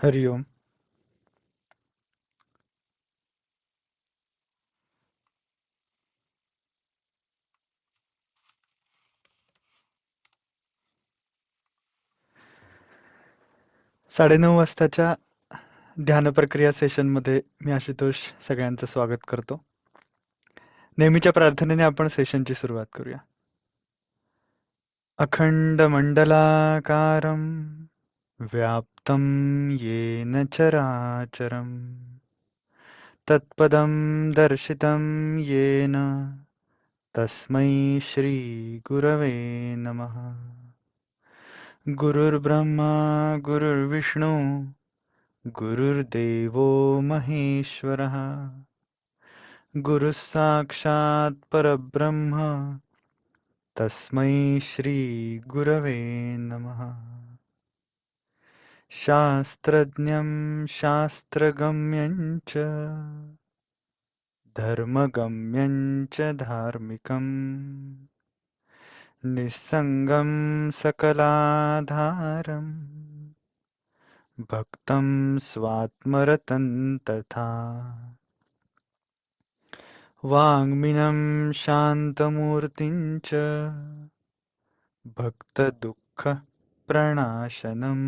हरिओम. 9:30 वाजताच्या ध्यान प्रक्रिया सेशनमध्ये मी आशुतोष सगळ्यांचं स्वागत करतो. नेहमीच्या प्रार्थनेने आपण सेशनची सुरुवात करूया. अखंड मंडलाकारं व्याप्तं येन चराचरं तत्पदं दर्शितं येन तस्मै श्री गुरवे नमः. गुरुर्ब्रह्मा गुरुर्विष्णू गुरुर्देवो महेश्वरः गुरुः साक्षात् परब्रह्म तस्मै श्री गुरवे नमः. शास्त्रज्ञं शास्त्रगम्यं च धर्मगम्यं च धार्मिकं निस्सङ्गं सकलाधारं भक्तं स्वात्मरतं तथा. वाङ्मिनं शान्तमूर्तिं च भक्तदुःखप्रणाशनम्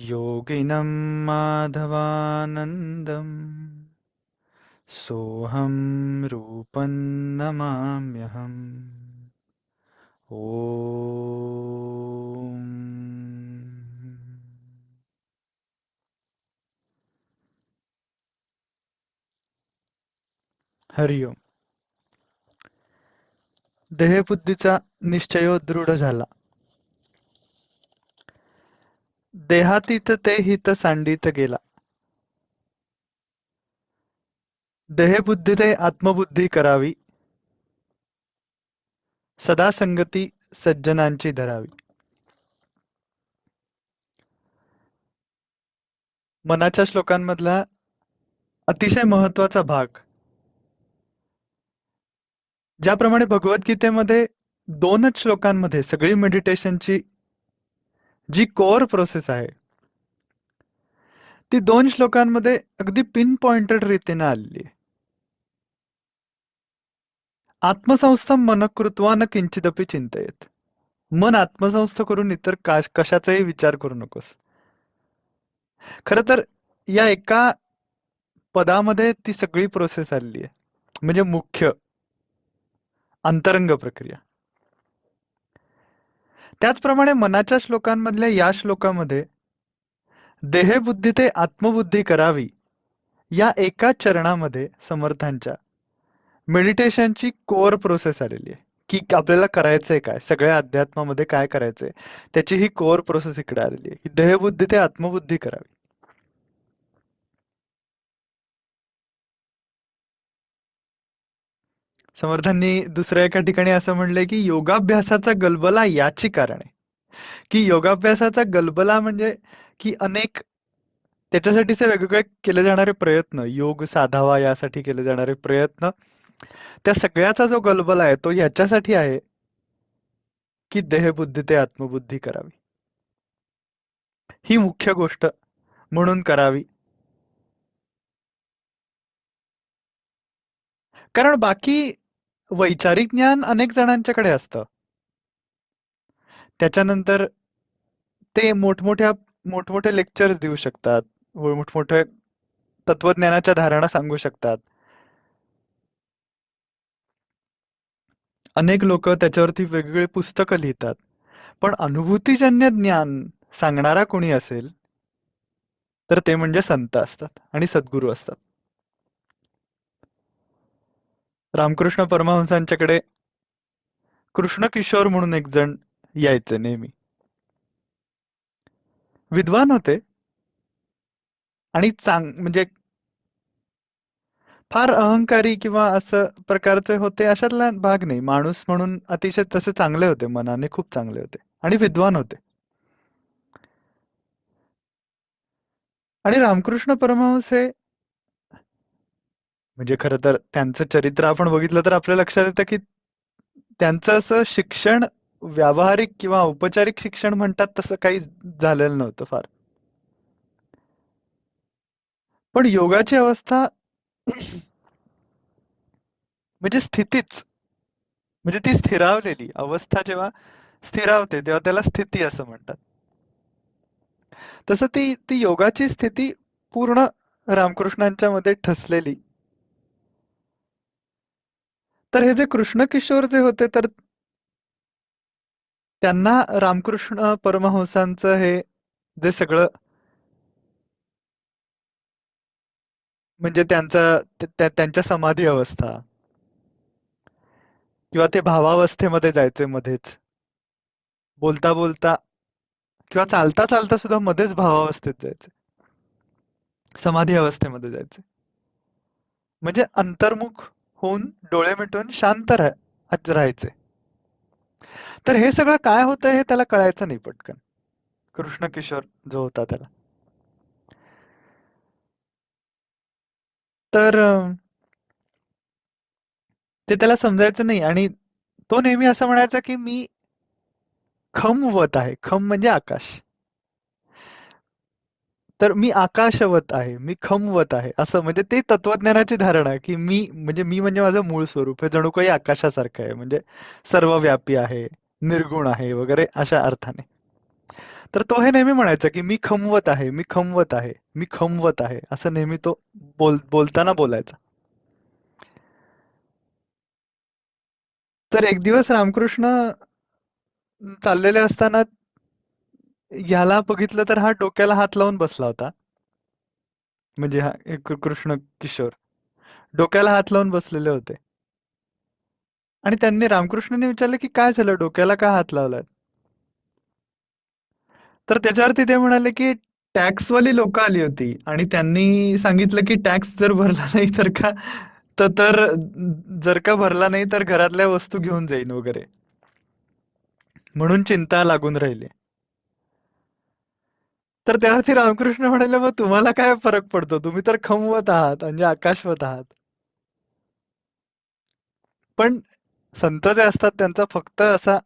योगिनं माधवानन्दं सोऽहं रूपं नमाम्यहम्. ॐ. हरिओम. देहबुद्धीचा निश्चयो दृढ झाला. देहातीत ते हित सांडित गेला. देहबुद्धी ते आत्मबुद्धी करावी. सदा संगती सज्जनांची धरावी. मनाच्या श्लोकांमधला अतिशय महत्वाचा भाग, ज्याप्रमाणे भगवद्गीतेमध्ये 2च श्लोकांमध्ये सगळी मेडिटेशनची जी कोर प्रोसेस आहे ती 2 श्लोकांमध्ये अगदी पिन पॉइंटेड रीतीने आलेली आहे. आत्मसंस्थम मन कृत्वा न किंचिदपि चिंतयेत. मन आत्मसंस्थ करून इतर कशाचाही विचार करू नकोस. खरं तर या एका पदामध्ये ती सगळी प्रोसेस आलेली आहे, म्हणजे मुख्य अंतरंग प्रक्रिया. त्याचप्रमाणे मनाच्या श्लोकांमधल्या या श्लोकामध्ये देहबुद्धी ते आत्मबुद्धी करावी या एका चरणामध्ये समर्थांच्या मेडिटेशनची कोर प्रोसेस आलेली आहे, की आपल्याला करायचंय काय, सगळ्या अध्यात्मामध्ये काय करायचंय त्याची ही कोर प्रोसेस इकडे आलेली आहे, की देहबुद्धी ते आत्मबुद्धी करावी. समर्थांनी दुसऱ्या एका ठिकाणी असं म्हणलंय की योगाभ्यासाचा गलबला याची कारण आहे, की योगाभ्यासाचा गलबला म्हणजे की अनेक त्याच्यासाठीचे वेगवेगळे केले जाणारे प्रयत्न, योग साधावा यासाठी केले जाणारे प्रयत्न, त्या सगळ्याचा जो गलबला आहे तो याच्यासाठी आहे की देहबुद्धी ते आत्मबुद्धी करावी. ही मुख्य गोष्ट म्हणून करावी. कारण बाकी वैचारिक ज्ञान अनेक जणांच्याकडे असतं. त्याच्यानंतर ते मोठमोठे लेक्चर्स देऊ शकतात, मोठमोठे तत्वज्ञानाच्या धारणा सांगू शकतात. अनेक लोक त्याच्यावरती वेगवेगळे पुस्तकं लिहितात. पण अनुभूतीजन्य ज्ञान सांगणारा कोणी असेल तर ते म्हणजे संत असतात आणि सद्गुरू असतात. रामकृष्ण परमहंसांच्याकडे कृष्ण किशोर म्हणून एक जण यायचे नेहमी. विद्वान होते आणि म्हणजे फार अहंकारी किंवा असं प्रकारचे होते अशातला भाग नाही. माणूस म्हणून अतिशय तसे चांगले होते, मनाने खूप चांगले होते आणि विद्वान होते. आणि रामकृष्ण परमहंस हे म्हणजे खरं तर त्यांचं चरित्र आपण बघितलं तर आपल्या लक्षात येतं की त्यांचं असं शिक्षण व्यावहारिक किंवा औपचारिक शिक्षण म्हणतात तसं काही झालेलं नव्हतं फार. पण योगाची अवस्था म्हणजे स्थितीच, म्हणजे ती स्थिरावलेली अवस्था जेव्हा स्थिरावते तेव्हा त्याला स्थिती असं म्हणतात. तसं ती ती योगाची स्थिती पूर्ण रामकृष्णांच्या मध्ये ठसलेली. तर हे जे कृष्ण किशोर जे होते तर त्यांना रामकृष्ण परमहंसांचं हे जे सगळं म्हणजे त्यांच्या समाधी अवस्था किंवा ते भावावस्थेमध्ये जायचे मध्येच, बोलता बोलता किंवा चालता चालता सुद्धा मध्येच भावावस्थेत जायचे, समाधी अवस्थेमध्ये जायचे. म्हणजे अंतर्मुख होऊन डोळे मिटून शांत राहायचे. तर हे सगळं काय होतं हे त्याला कळायचं नाही पटकन, कृष्ण किशोर जो होता त्याला. तर ते त्याला समजायचं नाही आणि तो नेहमी असं म्हणायचा की मी खमवत आहे. खम म्हणजे आकाश. तर मी आकाशवत आहे, मी खमवत आहे, असं म्हणजे ते तत्वज्ञानाची धारणा आहे की मी म्हणजे माझं मूळ स्वरूप हे जणू काही आकाशासारखं आहे, म्हणजे सर्वव्यापी आहे, निर्गुण आहे वगैरे अशा अर्थाने. तर तो हे नेहमी म्हणायचा की मी खमवत आहे, मी खमवत आहे, मी खमवत आहे, असं नेहमी तो बोलताना बोलायचा. तर एक दिवस रामकृष्ण चाललेले असताना ह्याला बघितलं तर हा डोक्याला हात लावून बसला होता. म्हणजे हा एक कृष्ण किशोर डोक्याला हात लावून बसलेले होते. आणि त्यांनी रामकृष्णाने विचारलं की काय झालं, डोक्याला का हात लावलाय? तर त्याच्यावरती ते म्हणाले की टॅक्सवाली लोक आली होती आणि त्यांनी सांगितलं की टॅक्स जर भरला नाही तर का तर जर का भरला नाही तर घरातल्या वस्तू घेऊन जाईन वगैरे, म्हणून चिंता लागून राहिली. तर त्यावरती रामकृष्ण म्हणाले मग तुम्हाला काय फरक पडतो, तुम्ही तर खमवत आहात म्हणजे आकाशवत आहात. पण संत जे असतात त्यांचा फक्त असा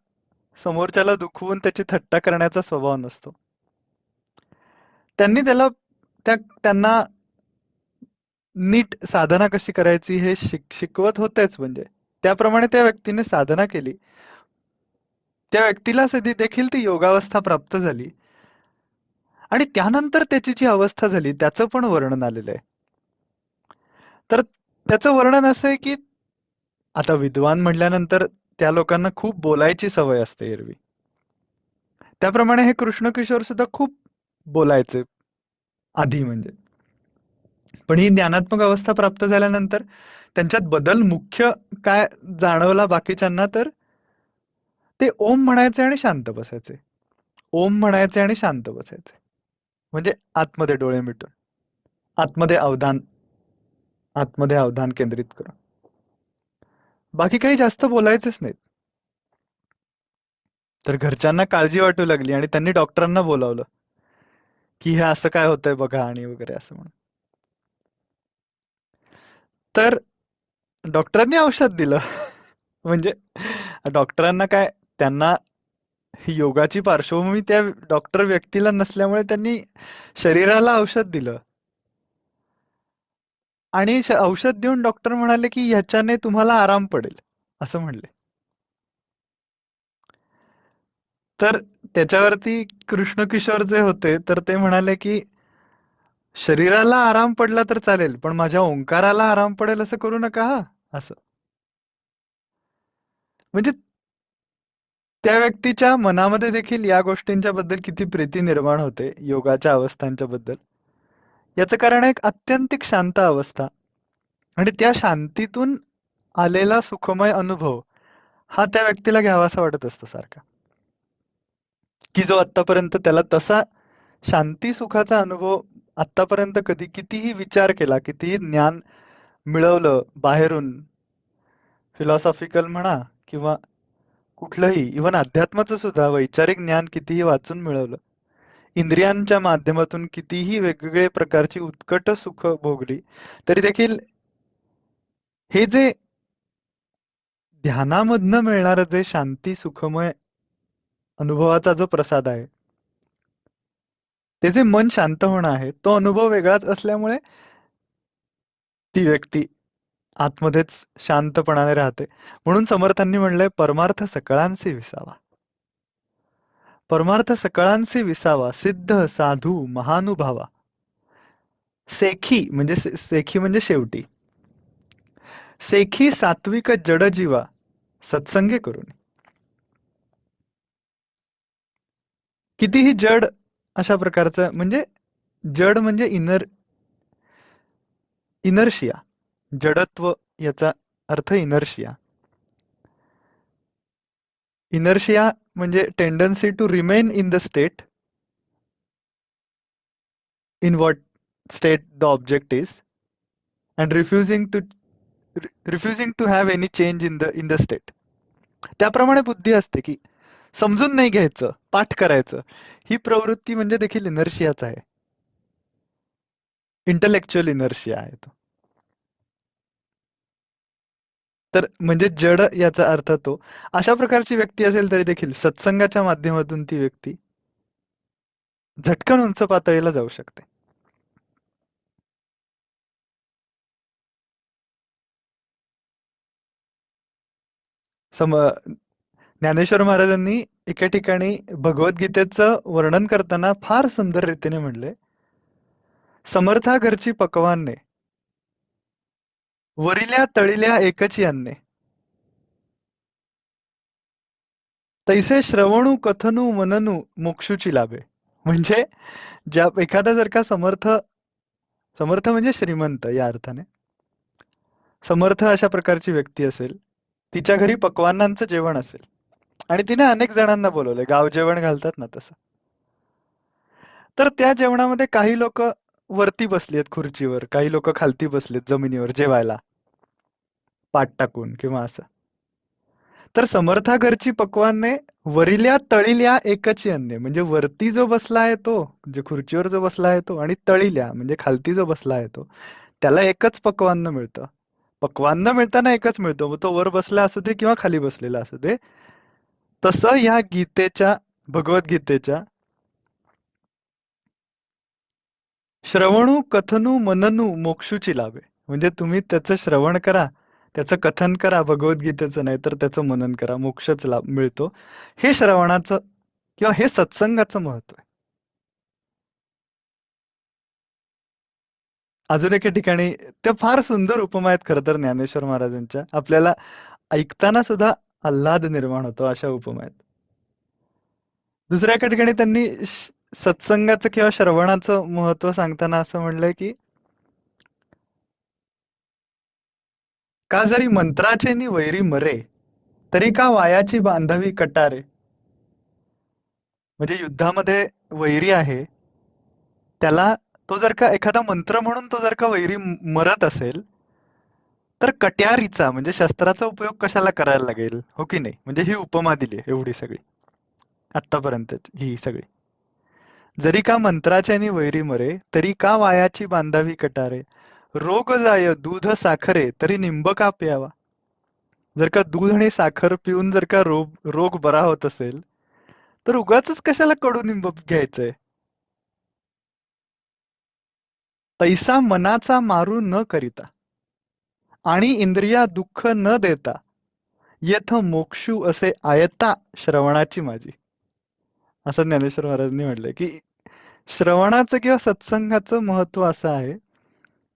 समोरच्याला दुखवून त्याची थट्टा करण्याचा स्वभाव नसतो. त्यांनी त्यांना नीट साधना कशी करायची हे शिकवत होतेच. म्हणजे त्याप्रमाणे त्या व्यक्तीने साधना केली. त्या व्यक्तीला देखील ती योगावस्था प्राप्त झाली आणि त्यानंतर त्याची जी अवस्था झाली त्याचं पण वर्णन आलेलं आहे. तर त्याचं वर्णन असं आहे की आता विद्वान म्हटल्यानंतर त्या लोकांना खूप बोलायची सवय असते एरवी. त्याप्रमाणे हे कृष्ण किशोर सुद्धा खूप बोलायचे आधी. म्हणजे पण ही ज्ञानात्मक अवस्था प्राप्त झाल्यानंतर त्यांच्यात बदल मुख्य काय जाणवला बाकीच्यांना, तर ते ओम म्हणायचे आणि शांत बसायचे. ओम म्हणायचे आणि शांत बसायचे. म्हणजे आतमध्ये डोळे मिटून, आतमध्ये अवधान आतमध्ये अवधान केंद्रित करून. बाकी काही जास्त बोलायचेच नाहीत. तर घरच्यांना काळजी वाटू लागली आणि त्यांनी डॉक्टरांना बोलावलं की हे असं काय होतंय बघा आणि वगैरे असं म्हणून. तर डॉक्टरांनी औषध दिलं. म्हणजे डॉक्टरांना काय, त्यांना ही योगाची पार्श्वभूमी त्या डॉक्टर व्यक्तीला नसल्यामुळे त्यांनी शरीराला औषध दिलं आणि औषध देऊन डॉक्टर म्हणाले की ह्याच्याने तुम्हाला आराम पडेल असं म्हणले. तर त्याच्यावरती कृष्ण किशोर जे होते तर ते म्हणाले की शरीराला आराम पडला तर चालेल पण माझ्या ओंकाराला आराम पडेल असं करू नका हा, असं. म्हणजे त्या व्यक्तीच्या मनामध्ये देखील या गोष्टींच्या बद्दल किती प्रीती निर्माण होते योगाच्या अवस्थांच्या बद्दल, याचं कारण एक अत्यंतिक शांत अवस्था आणि त्या शांतीतून आलेला सुखमय अनुभव हा त्या व्यक्तीला घ्यावासा वाटत असतो सारखा, की जो आतापर्यंत त्याला तसा शांती सुखाचा अनुभव आतापर्यंत कधी कितीही विचार केला, कितीही ज्ञान मिळवलं बाहेरून, फिलॉसॉफिकल म्हणा किंवा कुठलंही इव्हन अध्यात्माचं सुद्धा वैचारिक ज्ञान कितीही वाचून मिळवलं, इंद्रियांच्या माध्यमातून कितीही वेगवेगळे प्रकारची उत्कट सुख भोगली, तरी देखील हे जे ध्यानामधनं मिळणारं जे शांती सुखमय अनुभवाचा जो प्रसाद आहे, ते जे मन शांत होणं आहे, तो अनुभव वेगळाच असल्यामुळे ती व्यक्ती आतमध्येच शांतपणाने राहते. म्हणून समर्थांनी म्हणलंय परमार्थ सकळांसी विसावा. परमार्थ सकळांसी विसावा, सिद्ध साधू महानुभावा. सेखी म्हणजे शेवटी. सेखी सात्विक जड जीवा, सत्संगे करून. कितीही जड अशा प्रकारचं म्हणजे जड म्हणजे इनर्शिया. जडत्व याचा अर्थ इनर्शिया. इनर्शिया म्हणजे tendency to remain in the state in what state the object is and refusing to have any change in the state. त्याप्रमाणे बुद्धी असते की समजून नाही घ्यायचं, पाठ करायचं. ही प्रवृत्ती म्हणजे देखील इनर्शियाच आहे. इंटलेक्च्युअल इनर्शिया आहे तो. तर म्हणजे जड याचा अर्थ तो. अशा प्रकारची व्यक्ती असेल तरी देखील सत्संगाच्या माध्यमातून ती व्यक्ती झटकन उंच पातळीला जाऊ शकते. ज्ञानेश्वर महाराजांनी एका ठिकाणी भगवद्गीतेचं वर्णन करताना फार सुंदर रीतीने म्हणले, समर्था घरची पकवानने वरिल्या तळिल्या एकची अन्ने, तैसे श्रवणू कथनू मननू मोक्षूची लाभे. म्हणजे ज्या एखादा जर का समर्थ समर्थ म्हणजे श्रीमंत या अर्थाने समर्थ अशा प्रकारची व्यक्ती असेल, तिच्या घरी पक्वान्नांचं जेवण असेल आणि तिने अनेक जणांना बोलवलंय, गाव जेवण घालतात ना तसं, तर त्या जेवणामध्ये काही लोक वरती बसलेत खुर्चीवर, काही लोक खालती बसलेत जमिनीवर जेवायला पाठ टाकून किंवा असं. तर समर्था घरची पक्वान्ने वरिल्या तळिल्या एकची अन्ने, म्हणजे वरती जो बसला आहे तो, म्हणजे खुर्चीवर जो बसला आहे तो, आणि तळिल्या म्हणजे खालती जो बसला आहे तो, त्याला एकच पक्वान्न मिळतं. पक्वान्न मिळताना एकच मिळतो, मग तो वर बसला असू दे किंवा खाली बसलेला असू दे. तसं ह्या भगवद्गीतेच्या श्रवणू कथनू मननू मोक्षूची लाभे. म्हणजे तुम्ही त्याचं श्रवण करा, त्याचं कथन करा भगवद्गीतेचं, नाही तर त्याचं मनन करा, मोक्षच लाभ मिळतो. हे श्रवणाचं किंवा हे सत्संगाचं महत्व आहे. अजून एके ठिकाणी त्या फार सुंदर उपमा आहेत खरं तर ज्ञानेश्वर महाराजांच्या, आपल्याला ऐकताना सुद्धा आल्हाद निर्माण होतो अशा उपमा आहेत. दुसऱ्या एका ठिकाणी त्यांनी सत्संगाचं किंवा श्रवणाचं महत्व सांगताना असं म्हणलंय की का जरी मंत्राचे नि वैरी मरे, तरी का वायाची बांधावी कटारे. म्हणजे युद्धामध्ये वैरी आहे, त्याला तो जर का एखादा मंत्र म्हणून तो जर का वैरी मरत असेल, तर कट्यारीचा म्हणजे शस्त्राचा उपयोग कशाला करायला लागेल, हो की नाही. म्हणजे ही उपमा दिली एवढी सगळी आतापर्यंत ही सगळी. जरी का मंत्राचे नि वैरी मरे, तरी का वायाची बांधावी कटारे. रोग जाय दूध साखरे, तरी निंब का प्यावा. जर का दूध आणि साखर पिऊन जर का रोग बरा होत असेल, तर उगाचच कशाला कडुनिंब घ्यायचंय. तैसा मनाचा मारू न करिता आणि इंद्रिया दुःख न देता, येथ मोक्षू असे आयता श्रवणाची माझी. असं ज्ञानेश्वर महाराजांनी म्हटलंय की श्रवणाचं किंवा सत्संगाचं महत्व असं आहे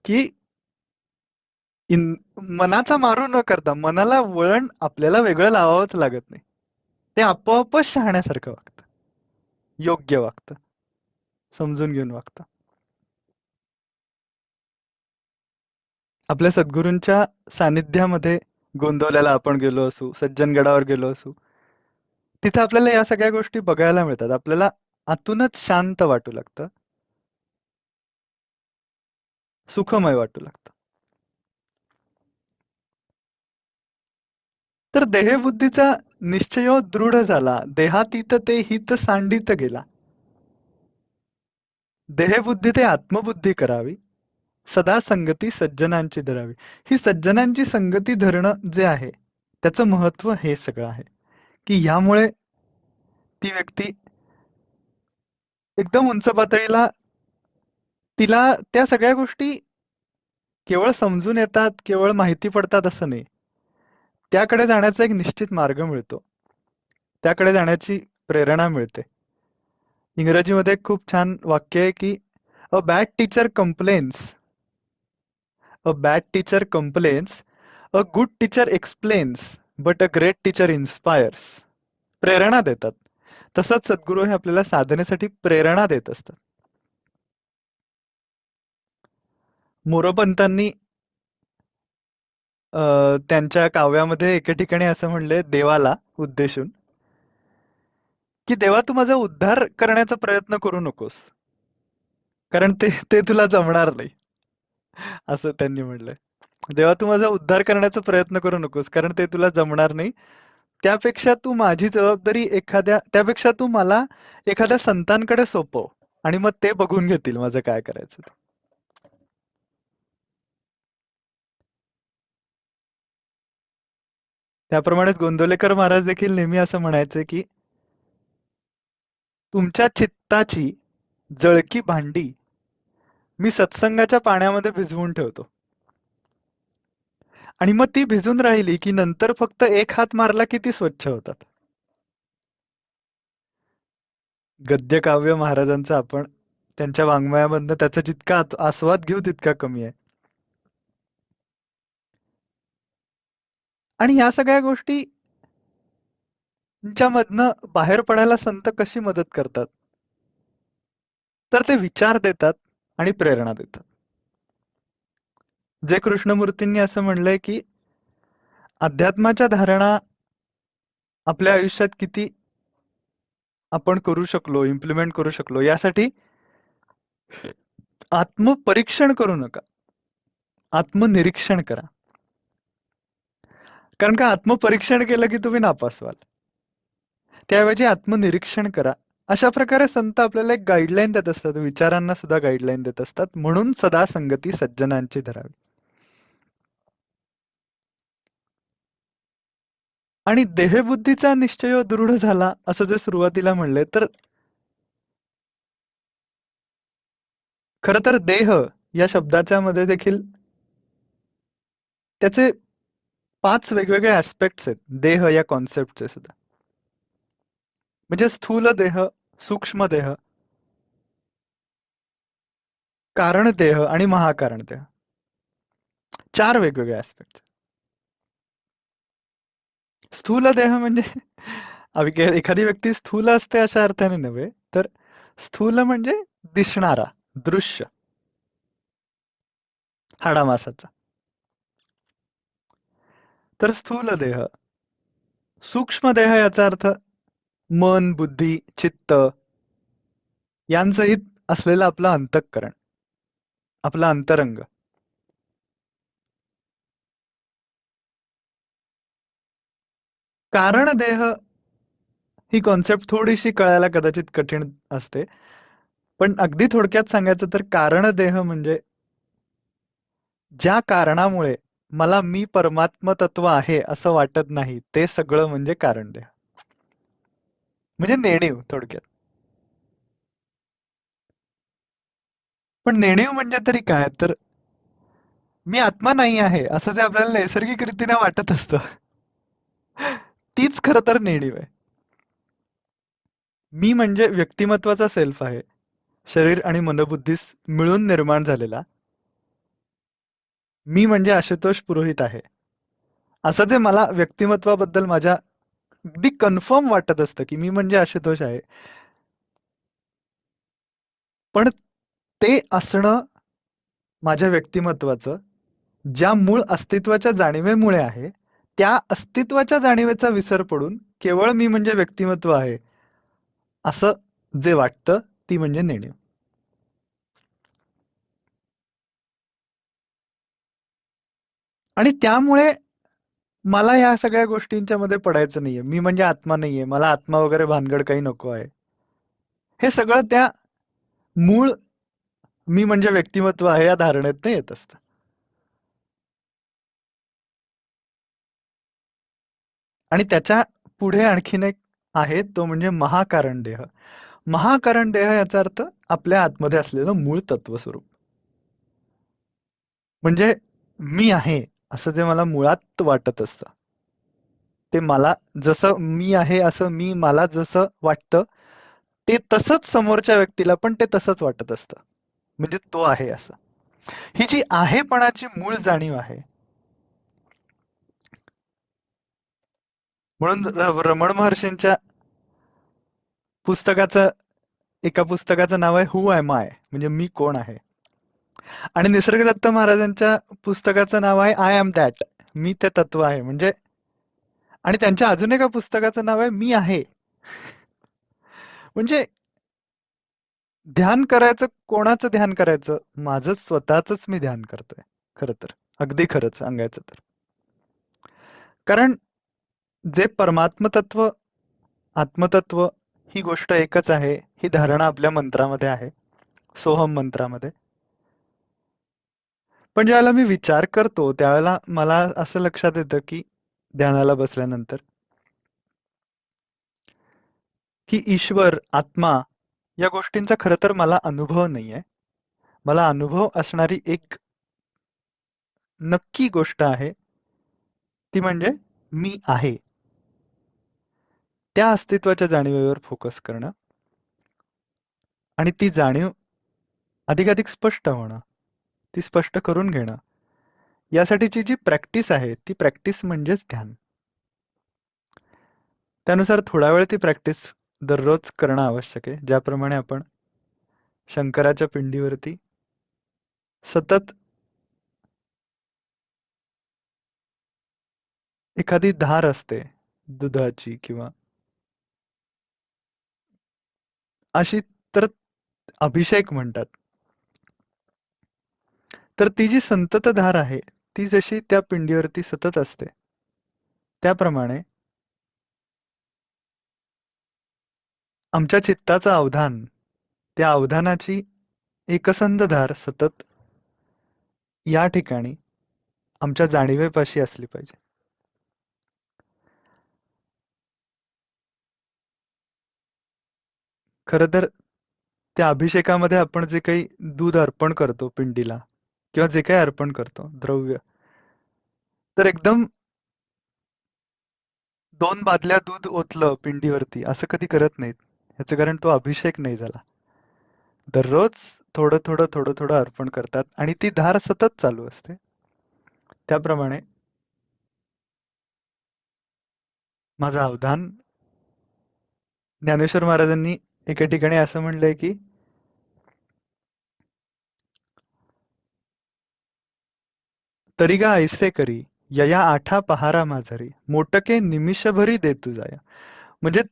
की मनाचा मारू न करता, मनाला वळण आपल्याला वेगळं लावावंच लागत नाही, ते आपोआपच शहाण्यासारखं वागतं, योग्य वागतं, समजून घेऊन वागतं. आपल्या सद्गुरूंच्या सानिध्यामध्ये गोंदवल्याला आपण गेलो असू, सज्जनगडावर गेलो असू, तिथे आपल्याला या सगळ्या गोष्टी बघायला मिळतात. आपल्याला आतूनच शांत वाटू लागतं, सुखमय वाटू लागतं. तर देहबुद्धीचा निश्चयो दृढ झाला, देहातीत ते हित सांडित गेला. देहबुद्धी ते आत्मबुद्धी करावी, सदा संगती सज्जनांची धरावी. ही सज्जनांची संगती धरणं जे आहे, त्याचं महत्व हे सगळं आहे की यामुळे ती व्यक्ती एकदम उंच पातळीला, तिला त्या सगळ्या गोष्टी केवळ समजून येतात, केवळ माहिती पडतात असं नाही. त्याकडे जाण्याचा एक निश्चित मार्ग मिळतो. त्याकडे जाण्याची प्रेरणा मिळते. इंग्रजीमध्ये एक खूप छान वाक्य आहे की a bad teacher complains, a bad teacher complains, a good teacher explains, but a great teacher inspires. प्रेरणा देतात. तसंच सद्गुरू हे आपल्याला साधनेसाठी प्रेरणा देत असतात. मोरोपंतांनी त्यांच्या काव्यामध्ये एके ठिकाणी असं म्हणले देवाला उद्देशून, की देवा तू माझा उद्धार करण्याचा प्रयत्न करू नकोस. कारण ते ते तुला जमणार नाही. असं त्यांनी म्हणलंय. देवा तू माझा उद्धार करण्याचा प्रयत्न करू नकोस, कारण ते तुला जमणार नाही. त्यापेक्षा तू माझी जबाबदारी त्यापेक्षा तू मला एखाद्या संतांकडे सोपव आणि मग ते बघून घेतील माझं काय करायचं ते. त्याप्रमाणेच गोंदवलेकर महाराज देखील नेहमी असं म्हणायचे की तुमच्या चित्ताची जळकी भांडी मी सत्संगाच्या पाण्यामध्ये भिजवून ठेवतो आणि मग ती भिजून राहिली की नंतर फक्त एक हात मारला की ती स्वच्छ होतात. गद्य काव्य महाराजांचं आपण त्यांच्या वाङ्मयामधनं त्याचा जितका आस्वाद घेऊ तितका कमी आहे. आणि ह्या सगळ्या गोष्टी मधनं बाहेर पडायला संत कशी मदत करतात? तर ते विचार देतात आणि प्रेरणा देतात. जे कृष्णमूर्तींनी असं म्हणलंय की अध्यात्माच्या धारणा आपल्या आयुष्यात किती आपण करू शकलो, इम्प्लिमेंट करू शकलो, यासाठी आत्मपरीक्षण करू नका, आत्मनिरीक्षण करा. कारण का आत्मपरीक्षण केलं की तुम्ही नापास व्हाल. त्याऐवजी आत्मनिरीक्षण करा. अशा प्रकारे संत आपल्याला एक गाईडलाईन देत असतात, विचारांना सुद्धा गाईडलाईन देत असतात. म्हणून सदा संगती सज्जनांची धरावी. आणि देहबुद्धीचा निश्चय दृढ झाला असं जे सुरुवातीला म्हणले, तर खरं तर देह या शब्दाच्या मध्ये देखील त्याचे 5 वेगवेगळे ऍस्पेक्ट्स आहेत देह या कॉन्सेप्टचे सुद्धा. म्हणजे स्थूल देह, सूक्ष्म देह, कारण देह आणि महाकारण देह. 4 वेगवेगळे ऍस्पेक्ट. स्थूल देह म्हणजे एखादी व्यक्ती स्थूल असते अशा अर्थाने नव्हे, तर स्थूल म्हणजे दिसणारा, दृश्य, हाडामासाचा. तर स्थूल देह. सूक्ष्म देह याचा अर्थ मन, बुद्धी, चित्त यांसहित असलेलं आपलं अंतःकरण, आपलं अंतरंग. कारण देह ही कॉन्सेप्ट थोडीशी कळायला कदाचित कठीण असते. पण अगदी थोडक्यात सांगायचं तर कारण देह म्हणजे ज्या कारणामुळे मला मी परमात्म तत्व आहे असं वाटत नाही, ते सगळं म्हणजे कारण देह. म्हणजे नेणीव थोडक्यात. पण नेणीव म्हणजे तरी काय? तर मी आत्मा नाही आहे असं जे आपल्याला नैसर्गिक रीतीने वाटत असतं, तीच खरं तर नेणीव आहे. मी म्हणजे व्यक्तिमत्वाचा सेल्फ आहे. शरीर आणि मनबुद्धीस मिळून निर्माण झालेला. मी म्हणजे आशुतोष पुरोहित आहे. असं जे मला व्यक्तिमत्वाबद्दल माझ्या अगदी कन्फर्म वाटत असतं की मी म्हणजे आशुतोष आहे. पण ते असणं माझ्या व्यक्तिमत्वाचं ज्या मूळ अस्तित्वाच्या जाणीवेमुळे आहे, त्या अस्तित्वाच्या जाणीवेचा विसर पडून केवळ मी म्हणजे व्यक्तिमत्व आहे असं जे वाटतं, ती म्हणजे नेणीव. आणि त्यामुळे मला या सगळ्या गोष्टींच्या मध्ये पडायचं नाहीये. मी म्हणजे आत्मा नाहीये. मला आत्मा वगैरे भानगड काही नको आहे. हे सगळं त्या मूळ मी म्हणजे व्यक्तिमत्व आहे या धारणेतनं येत असतं. आणि त्याच्या पुढे आणखीन एक आहे, तो म्हणजे महाकारण देह. महाकारण देह याचा अर्थ आपल्या आतमध्ये असलेलं मूळ तत्वस्वरूप. म्हणजे मी आहे असं जे मला मुळात वाटत असतं, ते मला जसं मी आहे असं मी मला जसं वाटतं, ते तसंच समोरच्या व्यक्तीला पण ते तसंच वाटत असतं. म्हणजे तो आहे असं. ही जी आहेपणाची मूळ जाणीव आहे. म्हणून रमण महर्षींच्या पुस्तकाचं एका पुस्तकाचं नाव आहे हु एम आय, म्हणजे मी कोण आहे. आणि निसर्गदत्त महाराजांच्या पुस्तकाचं नाव आहे आय एम दॅट, मी ते तत्व आहे. म्हणजे आणि त्यांच्या अजून एका पुस्तकाचं नाव आहे मी आहे. म्हणजे ध्यान करायचं, कोणाचं ध्यान करायचं? माझं स्वतःच मी ध्यान करतोय. खरं तर अगदी खरंच सांगायचं तर, कारण जे परमात्म तत्व, आत्मतत्व, ही गोष्ट एकच आहे, ही धारणा आपल्या मंत्रामध्ये आहे, सोहम मंत्रामध्ये. पण ज्यावेळेला मी विचार करतो त्यावेळेला मला असं लक्षात येतं की ध्यानाला बसल्यानंतर की ईश्वर, आत्मा या गोष्टींचा खरं तर मला अनुभव नाहीये. मला अनुभव असणारी एक नक्की गोष्ट आहे, ती म्हणजे मी आहे. त्या अस्तित्वाच्या जाणीवेवर फोकस करणं आणि ती जाणीव अधिकाधिक स्पष्ट होणं, ती स्पष्ट करून घेणं, यासाठीची जी प्रॅक्टिस आहे, ती प्रॅक्टिस म्हणजेच ध्यान. त्यानुसार थोडा वेळ ती प्रॅक्टिस दररोज करणं आवश्यक आहे. ज्याप्रमाणे आपण शंकराच्या पिंडीवरती सतत एखादी धार असते दुधाची किंवा अशी, तर अभिषेक म्हणतात. तर ती जी संततधार आहे, ती जशी त्या पिंडीवरती सतत असते, त्याप्रमाणे आमच्या चित्ताचं अवधान, त्या अवधानाची एकसंध धार सतत या ठिकाणी आमच्या जाणीवेपाशी असली पाहिजे. खरं तर त्या अभिषेकामध्ये आपण जे काही दूध अर्पण करतो पिंडीला किंवा जे काही अर्पण करतो द्रव्य, तर एकदम 2 बादल्या दूध ओतलं पिंडीवरती असं कधी करत नाहीत. याचं कारण तो अभिषेक नाही झाला. दररोज थोडं थोडं थोडं थोडं अर्पण करतात आणि ती धार सतत चालू असते. त्याप्रमाणे माझं अवधान, ज्ञानेश्वर महाराजांनी एके ठिकाणी असं म्हणलंय की तरिगा ऐसे करी यया आठा पहारा माझरी मोटके निमिषभरी दे तुझाया. म्हणजे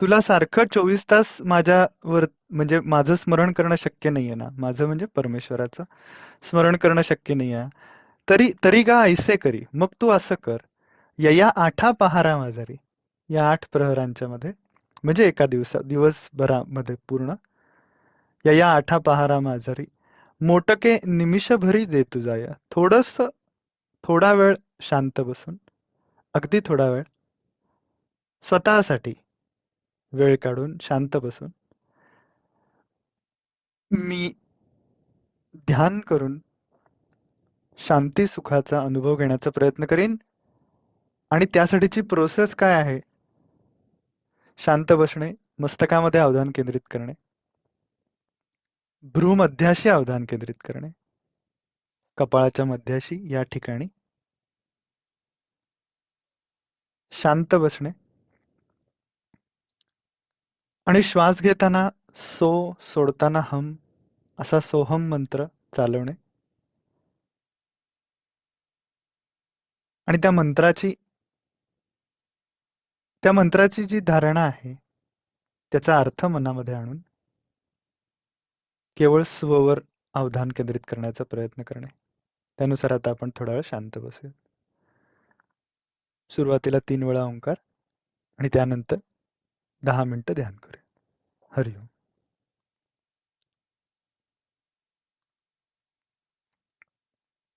तुला सारखं 24 तास माझ्यावर, म्हणजे माझं स्मरण करणं शक्य नाहीये ना, माझं म्हणजे परमेश्वराचं स्मरण करणं शक्य नाहीये. तरी का ऐसे करी, मग तू असं कर, यया आठा पहारा माझरी, या 8 प्रहरांच्या मध्ये, म्हणजे एका दिवसभरामध्ये पूर्ण, यया आठा पहारा माझरी मोटके निमिषभरी दे तुझाया. थोडा वेळ शांत बसून, अगदी थोडा वेळ स्वतःसाठी वेळ काढून शांत बसून मी ध्यान करून शांती सुखाचा अनुभव घेण्याचा प्रयत्न करीन. आणि त्यासाठीची प्रोसेस काय आहे? शांत बसणे, मस्तकामध्ये अवधान केंद्रित करणे, भ्रूमध्याशी अवधान केंद्रित करणे, कपाळाच्या मध्याशी या ठिकाणी शांत बसणे आणि श्वास घेताना सो, सोडताना हम, असा सोहम मंत्र चालवणे आणि त्या मंत्राची जी धारणा आहे, त्याचा अर्थ मनामध्ये आणून केवळ स्ववर अवधान केंद्रित करण्याचा प्रयत्न करणे. त्यानुसार आता आपण थोडा वेळ शांत बसूया. सुरुवातीला 3 वेळा ओंकार आणि त्यानंतर 10 मिनिटं ध्यान करूया. हरिओम.